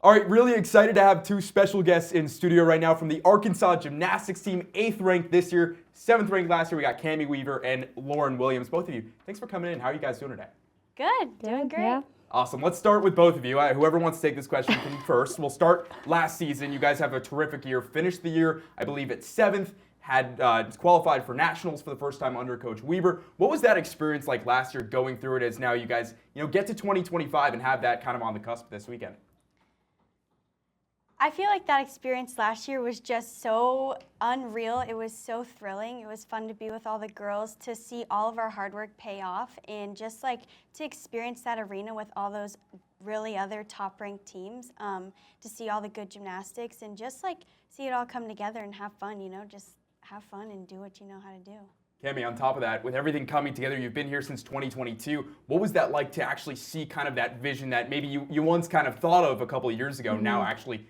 All right, really excited to have two special guests in studio right now from the Arkansas Gymnastics team, 8th ranked this year, 7th ranked last year. We got Cami Weaver and Lauren Williams. Both of you, thanks for coming in. How are you guys doing today? Good, doing great. Yeah. Awesome. Let's start with both of you. Whoever wants to take this question can first. We'll start last season. You guys have a terrific year. Finished the year, I believe, at 7th. Had qualified for nationals for the first time under Coach Weaver. What was that experience like last year going through it as now you guys get to 2025 and have that kind of on the cusp this weekend? I feel like that experience last year was just so unreal. It was so thrilling. It was fun to be with all the girls, to see all of our hard work pay off, and just like to experience that arena with all those really other top-ranked teams, to see all the good gymnastics and just like see it all come together and have fun, just have fun and do what you know how to do. Cami, on top of that, with everything coming together, you've been here since 2022. What was that like to actually see kind of that vision that maybe you once kind of thought of a couple of years ago, now actually,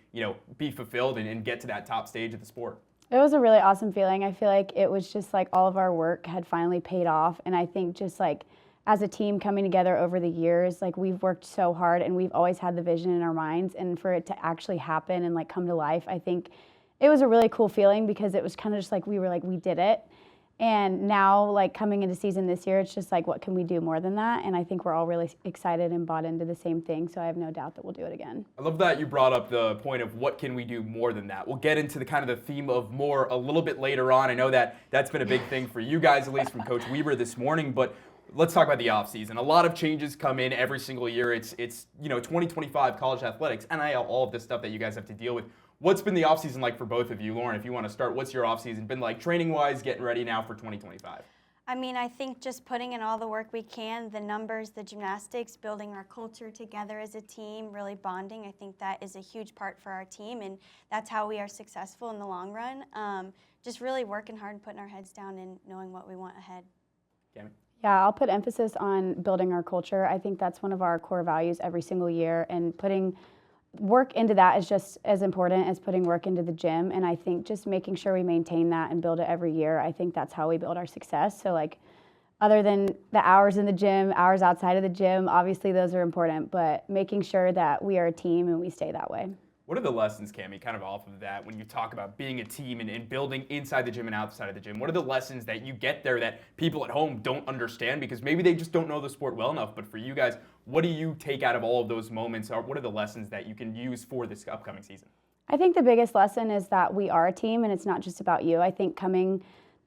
be fulfilled and get to that top stage of the sport? It was a really awesome feeling. I feel like it was just like all of our work had finally paid off. And I think just like as a team coming together over the years, like we've worked so hard and we've always had the vision in our minds. And for it to actually happen and like come to life, I think it was a really cool feeling because it was kind of just like we did it. And now, like coming into season this year, it's just like, what can we do more than that? And I think we're all really excited and bought into the same thing. So I have no doubt that we'll do it again. I love that you brought up the point of what can we do more than that. We'll get into the kind of the theme of more a little bit later on. I know that that's been a big thing for you guys, at least from Coach Weaver this morning. But let's talk about the offseason. A lot of changes come in every single year. It's 2025 college athletics, NIL, all of this stuff that you guys have to deal with. What's been the offseason like for both of you? Lauren, if you want to start, what's your offseason been like training-wise, getting ready now for 2025? I mean, I think just putting in all the work we can, the numbers, the gymnastics, building our culture together as a team, really bonding. I think that is a huge part for our team, and that's how we are successful in the long run. Just really working hard and putting our heads down and knowing what we want ahead. Cami? Yeah, I'll put emphasis on building our culture. I think that's one of our core values every single year, and putting work into that is just as important as putting work into the gym. And I think just making sure we maintain that and build it every year, I think that's how we build our success. So like, other than the hours in the gym, hours outside of the gym, obviously those are important, but making sure that we are a team and we stay that way. What are the lessons, Cami, kind of off of that, when you talk about being a team and building inside the gym and outside of the gym? What are the lessons that you get there that people at home don't understand because maybe they just don't know the sport well enough? But for you guys, what do you take out of all of those moments? Or what are the lessons that you can use for this upcoming season? I think the biggest lesson is that we are a team and it's not just about you. I think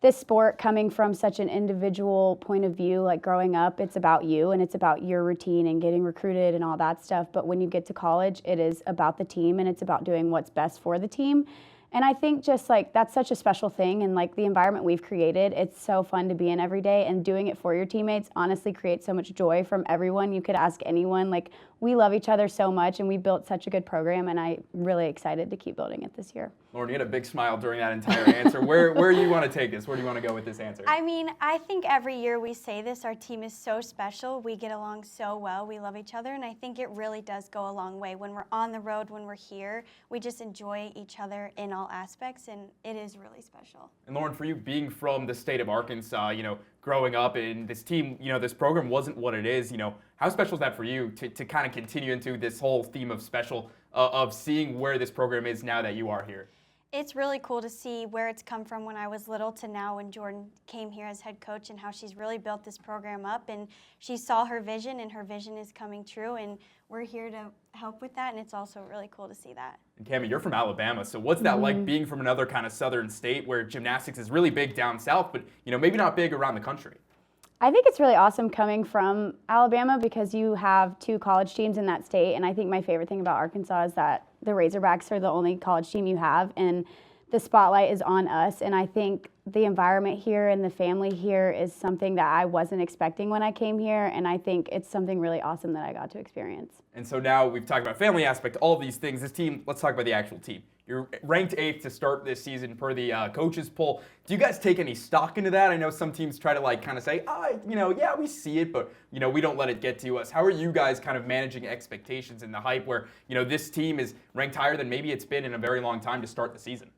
this sport coming from such an individual point of view, like growing up, it's about you and it's about your routine and getting recruited and all that stuff. But when you get to college, it is about the team and it's about doing what's best for the team. And I think just like that's such a special thing, and like the environment we've created, it's so fun to be in every day, and doing it for your teammates honestly creates so much joy from everyone. You could ask anyone. Like, we love each other so much and we built such a good program, and I'm really excited to keep building it this year. Lauren, you had a big smile during that entire answer. Where do you want to take this? Where do you want to go with this answer? I mean, I think every year we say this, our team is so special. We get along so well. We love each other, and I think it really does go a long way. When we're on the road, when we're here, we just enjoy each other in all aspects, and it is really special. And Lauren, for you, being from the state of Arkansas, growing up in this team, this program wasn't what it is, how special is that for you to kind of continue into this whole theme of special, of seeing where this program is now that you are here? It's really cool to see where it's come from when I was little to now when Jordan came here as head coach, and how she's really built this program up, and she saw her vision and her vision is coming true, and we're here to help with that, and it's also really cool to see that. And Cami, you're from Alabama, so what's that like being from another kind of southern state where gymnastics is really big down south, but maybe not big around the country? I think it's really awesome coming from Alabama because you have 2 college teams in that state, and I think my favorite thing about Arkansas is that the Razorbacks are the only college team you have, and the spotlight is on us. And I think the environment here and the family here is something that I wasn't expecting when I came here, and I think it's something really awesome that I got to experience. And so now we've talked about family aspect, all of these things. This team, let's talk about the actual team. You're ranked 8th to start this season per the coaches poll. Do you guys take any stock into that? I know some teams try to kind of say, yeah, we see it, but we don't let it get to us. How are you guys kind of managing expectations and the hype where this team is ranked higher than maybe it's been in a very long time to start the season?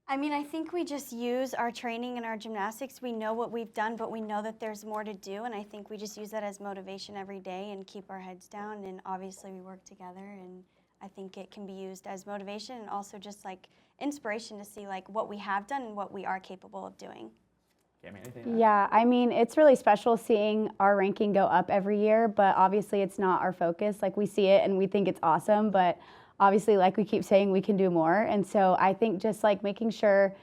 I mean, I think we just use our training and our gymnastics. We know what we've done, but we know that there's more to do, and I think we just use that as motivation every day and keep our heads down, and obviously we work together, and I think it can be used as motivation and also just like inspiration to see like what we have done and what we are capable of doing. Cami, anything to add? Yeah, I mean, it's really special seeing our ranking go up every year, but obviously it's not our focus. Like, we see it and we think it's awesome, but obviously, like we keep saying, we can do more. And so I think just like making sure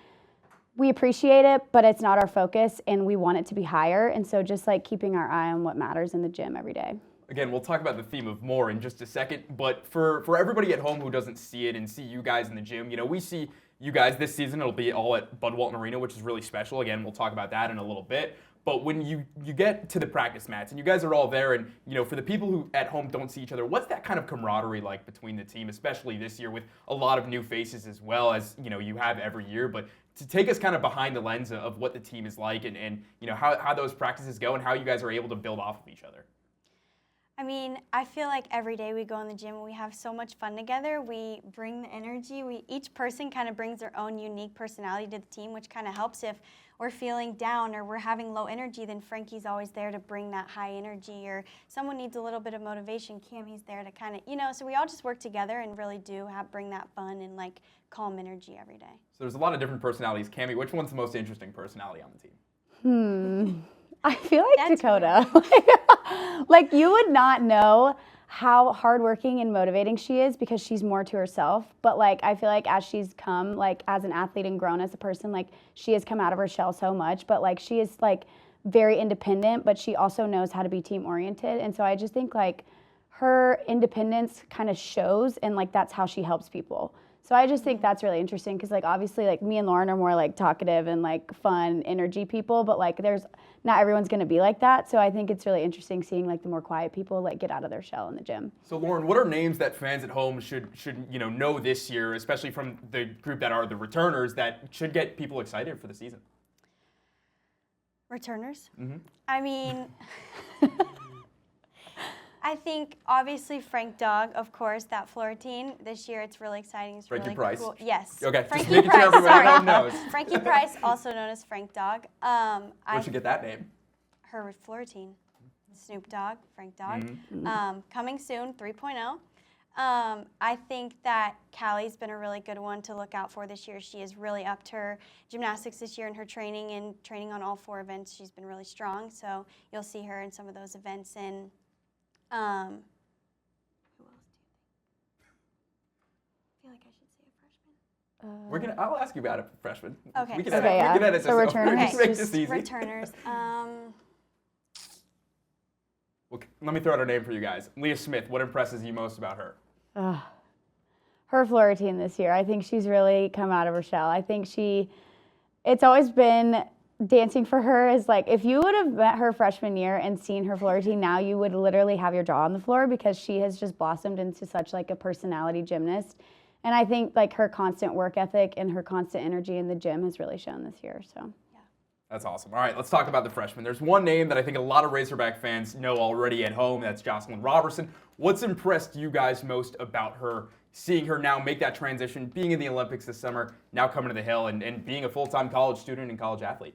we appreciate it, but it's not our focus and we want it to be higher. And so just like keeping our eye on what matters in the gym every day. Again, we'll talk about the theme of more in just a second, but for everybody at home who doesn't see it and see you guys in the gym, you know, we see you guys this season. It'll be all at Bud Walton Arena, which is really special. Again, we'll talk about that in a little bit. But when you get to the practice mats and you guys are all there, and you know, for the people who at home don't see each other, what's that kind of camaraderie like between the team, especially this year with a lot of new faces as well as, you know, you have every year. But to take us kind of behind the lens of what the team is like and you know, how those practices go and how you guys are able to build off of each other. I mean, I feel like every day we go in the gym and we have so much fun together. We bring the energy. Each person kind of brings their own unique personality to the team, which kind of helps if we're feeling down or we're having low energy, then Frankie's always there to bring that high energy, or someone needs a little bit of motivation, Cami's there to kind of, you know, so we all just work together and really do bring that fun and like calm energy every day. So there's a lot of different personalities. Cami, which one's the most interesting personality on the team? I feel like That's Dakota. Like, you would not know how hardworking and motivating she is because she's more to herself. But like, I feel like as she's come, like as an athlete and grown as a person, like she has come out of her shell so much. But like, she is like very independent, but she also knows how to be team oriented. And so I just think like her independence kind of shows, and like that's how she helps people. So I just think that's really interesting because like obviously like me and Lauren are more like talkative and like fun energy people, but like not everyone's going to be like that. So I think it's really interesting seeing like the more quiet people like get out of their shell in the gym. So Lauren, what are names that fans at home should you know this year, especially from the group that are the returners, that should get people excited for the season? Returners? Mm-hmm. I mean, I think obviously Frank Dog, of course, that floor team. This year it's really exciting. It's Frankie really Price. cool. Yes. Okay, just Frankie making Price, sure everybody at home sorry. knows. Frankie Price, also known as Frank Dog. Where'd you get that name? Her floor team. Snoop Dogg, Frank Dog. Mm-hmm. Coming soon, 3.0. I think that Callie's been a really good one to look out for this year. She has really upped her gymnastics this year in her training and training on all 4 events. She's been really strong, so you'll see her in some of those events. And who else do you think? I feel like I should say a freshman. I'll ask you about a freshman. Okay. We can Okay, edit, we can edit so this. returners. Just make Just this easy. Returners. Well, let me throw out a name for you guys. Leah Smith, what impresses you most about her? Her floor routine this year. I think she's really come out of her shell. I think it's always been dancing for her is like, if you would have met her freshman year and seen her floor routine now, you would literally have your jaw on the floor because she has just blossomed into such like a personality gymnast. And I think like her constant work ethic and her constant energy in the gym has really shown this year. So. That's awesome. All right, let's talk about the freshmen. There's one name that I think a lot of Razorback fans know already at home. That's Jocelyn Robertson. What's impressed you guys most about her, seeing her now make that transition, being in the Olympics this summer, now coming to the Hill, and being a full-time college student and college athlete?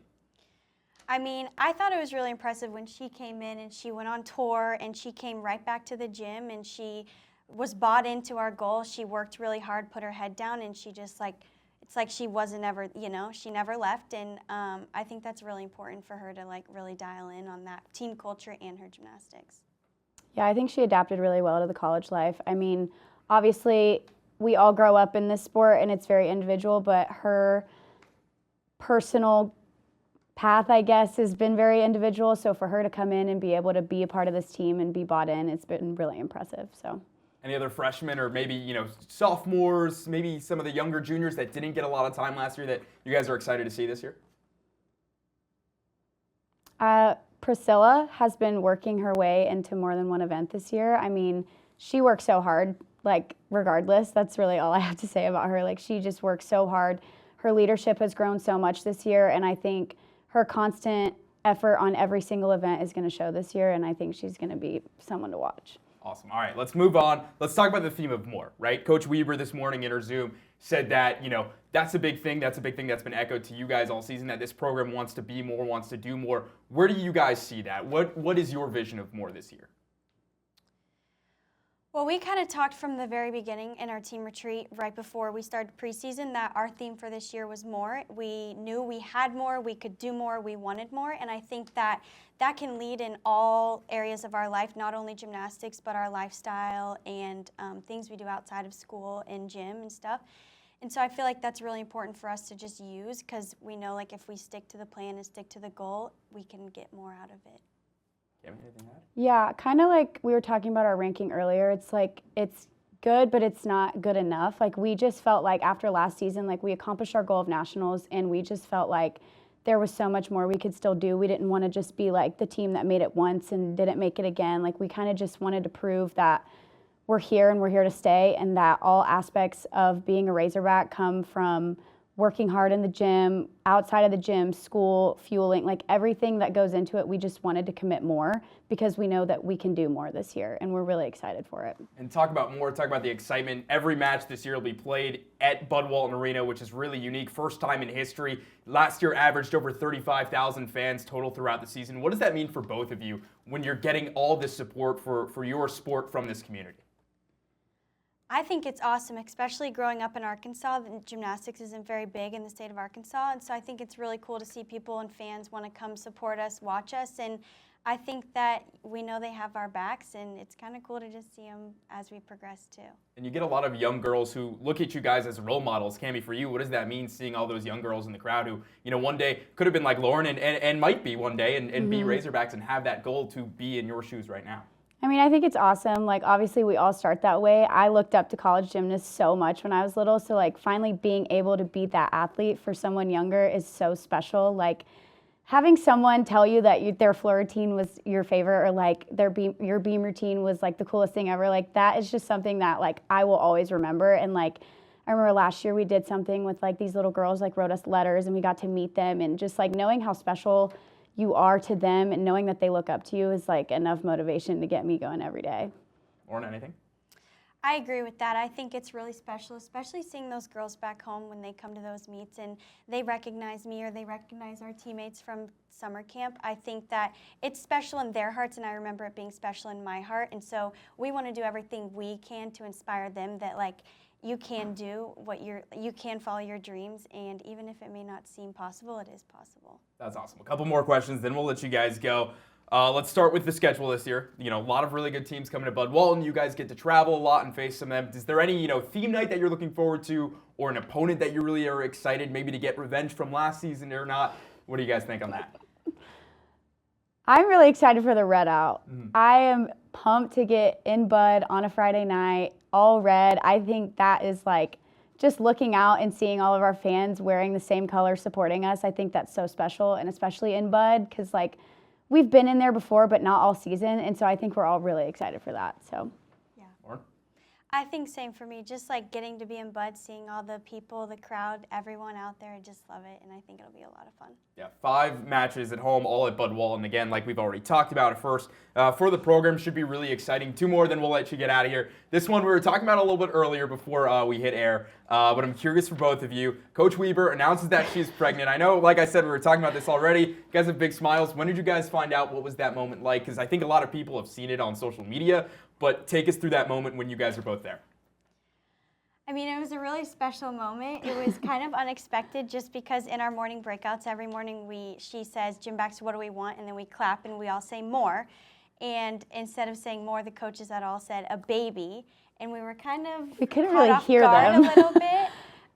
I mean, I thought it was really impressive when she came in and she went on tour and she came right back to the gym and she was bought into our goal. She worked really hard, put her head down, and she just like, it's like she wasn't ever, you know, she never left. And I think that's really important for her to like really dial in on that team culture and her gymnastics. Yeah, I think she adapted really well to the college life. I mean, obviously we all grow up in this sport and it's very individual, but her personal path, I guess, has been very individual. So for her to come in and be able to be a part of this team and be bought in, it's been really impressive. So. Any other freshmen or maybe, you know, sophomores, maybe some of the younger juniors that didn't get a lot of time last year that you guys are excited to see this year? Priscilla has been working her way into more than one event this year. I mean, she works so hard, like regardless. That's really all I have to say about her. Like, she just works so hard. Her leadership has grown so much this year, and I think her constant effort on every single event is going to show this year, and I think she's going to be someone to watch. Awesome. All right, let's move on. Let's talk about the theme of more, right? Coach Weber this morning in her Zoom said that, that's a big thing. That's a big thing that's been echoed to you guys all season, that this program wants to be more, wants to do more. Where do you guys see that? What is your vision of more this year? Well, we kind of talked from the very beginning in our team retreat right before we started preseason that our theme for this year was more. We knew we had more, we could do more, we wanted more, and I think that can lead in all areas of our life, not only gymnastics, but our lifestyle and things we do outside of school and gym and stuff. And so I feel like that's really important for us to just use, because we know like if we stick to the plan and stick to the goal, we can get more out of it. Yeah, kind of like we were talking about our ranking earlier. It's like it's good, but it's not good enough. Like we just felt like after last season, like we accomplished our goal of nationals, and we just felt like there was so much more we could still do. We didn't want to just be like the team that made it once and didn't make it again. Like we kind of just wanted to prove that we're here and we're here to stay, and that all aspects of being a Razorback come from working hard in the gym, outside of the gym, school, fueling, like everything that goes into it. We just wanted to commit more because we know that we can do more this year, and we're really excited for it. And talk about the excitement. Every match this year will be played at Bud Walton Arena, which is really unique. First time in history. Last year averaged over 35,000 fans total throughout the season. What does that mean for both of you when you're getting all this support for your sport from this community? I think it's awesome, especially growing up in Arkansas. Gymnastics isn't very big in the state of Arkansas, and so I think it's really cool to see people and fans want to come support us, watch us, and I think that we know they have our backs, and it's kind of cool to just see them as we progress too. And you get a lot of young girls who look at you guys as role models. Cami, for you, what does that mean, seeing all those young girls in the crowd who, one day could have been like Lauren and might be one day and be Razorbacks and have that goal to be in your shoes right now? I mean, I think it's awesome. Like, obviously, we all start that way. I looked up to college gymnasts so much when I was little. So, like, finally being able to be that athlete for someone younger is so special. Like, having someone tell you that their floor routine was your favorite, or, like, your beam routine was, like, the coolest thing ever, like, that is just something that, like, I will always remember. And, like, I remember last year we did something with, like, these little girls, like, wrote us letters, and we got to meet them. And just, like, knowing how special you are to them and knowing that they look up to you is like enough motivation to get me going every day. Lauren, anything? I agree with that. I think it's really special, especially seeing those girls back home when they come to those meets and they recognize me or they recognize our teammates from summer camp. I think that it's special in their hearts, and I remember it being special in my heart. And so we want to do everything we can to inspire them that, like, you can do you can follow your dreams, and even if it may not seem possible, it is possible. That's awesome. A couple more questions, then we'll let you guys go. Let's start with the schedule this year. A lot of really good teams coming to Bud Walton. You guys get to travel a lot and face some of them. Is there any, theme night that you're looking forward to, or an opponent that you really are excited maybe to get revenge from last season or not? What do you guys think on that? I'm really excited for the red out. I am pumped to get in Bud on a Friday night, all red. I think that is like just looking out and seeing all of our fans wearing the same color supporting us. I think that's so special, and especially in Bud, because like we've been in there before, but not all season, and so I think we're all really excited for that. So. I think same for me, just like getting to be in Bud, seeing all the people, the crowd, everyone out there. I just love it, and I think it'll be a lot of fun. Yeah, 5 matches at home, all at Bud Walton. Again, like we've already talked about at first, for the program, should be really exciting. 2 more, then we'll let you get out of here. This one we were talking about a little bit earlier before we hit air, but I'm curious for both of you. Coach Weber announces that she's pregnant. I know, like I said, we were talking about this already. You guys have big smiles. When did you guys find out? What was that moment like? Because I think a lot of people have seen it on social media, but take us through that moment when you guys are both there. I mean, it was a really special moment. It was kind of unexpected, just because in our morning breakouts, every morning she says, "Gymbacks, what do we want?" And then we clap and we all say more. And instead of saying more, the coaches had all said a baby. And we were kind of we couldn't caught really off hear guard them a little bit.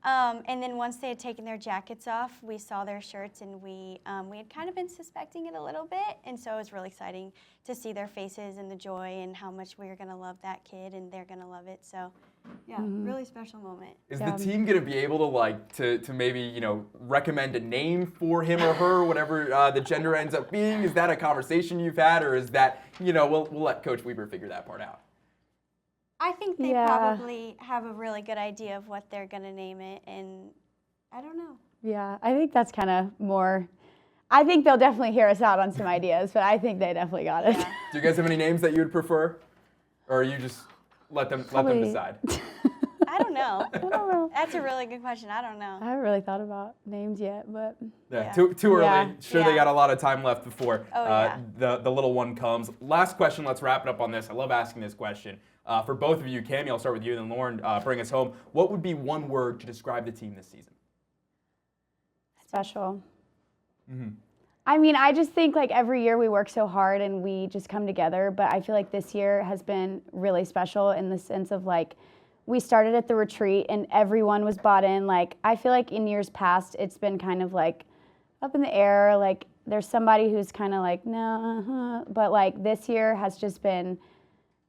And then once they had taken their jackets off, we saw their shirts, and we had kind of been suspecting it a little bit. And so it was really exciting to see their faces and the joy and how much we were going to love that kid, and they're going to love it. So, yeah, really special moment. Is the team going to be able to maybe, recommend a name for him or her, whatever the gender ends up being? Is that a conversation you've had, or is that, we'll let Coach Weber figure that part out? I think they probably have a really good idea of what they're going to name it, and I don't know. Yeah, I think that's kind of more, I think they'll definitely hear us out on some ideas, but I think they definitely got it. Yeah. Do you guys have any names that you would prefer? Or you just let them Probably- decide? I don't know. I don't know. That's a really good question. I don't know. I haven't really thought about names yet, but Yeah, Yeah. too early. Yeah. Sure, they Yeah. got a lot of time left before Oh, yeah. the little one comes. Last question. Let's wrap it up on this. I love asking this question. For both of you, Cami, I'll start with you, and then Lauren, bring us home. What would be one word to describe the team this season? special. Mm-hmm. I mean, I just think like every year we work so hard and we just come together, but I feel like this year has been really special in the sense of like we started at the retreat and everyone was bought in. Like I feel like in years past it's been kind of like up in the air, like there's somebody who's kind of like no, but like this year has just been,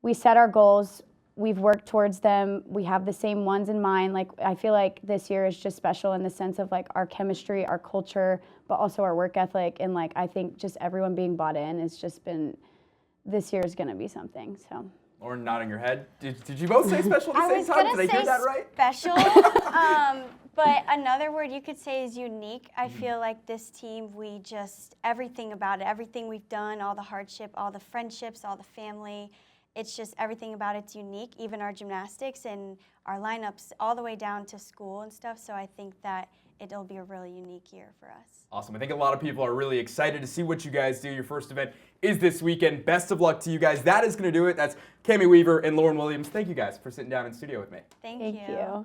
we set our goals, we've worked towards them, we have the same ones in mind. Like I feel like this year is just special in the sense of like our chemistry, our culture, but also our work ethic, and like I think just everyone being bought in has just been, this year is going to be something. So Lauren nodding your head. Did you both say special at the I same was time? gonna Did I hear say that right? special, but another word you could say is unique. I feel like this team, we just, everything about it, everything we've done, all the hardship, all the friendships, all the family, it's just everything about it's unique, even our gymnastics and our lineups all the way down to school and stuff. So I think that it'll be a really unique year for us. Awesome. I think a lot of people are really excited to see what you guys do. Your first event is this weekend. Best of luck to you guys. That is going to do it. That's Cami Weaver and Lauren Williams. Thank you guys for sitting down in studio with me. Thank thank you.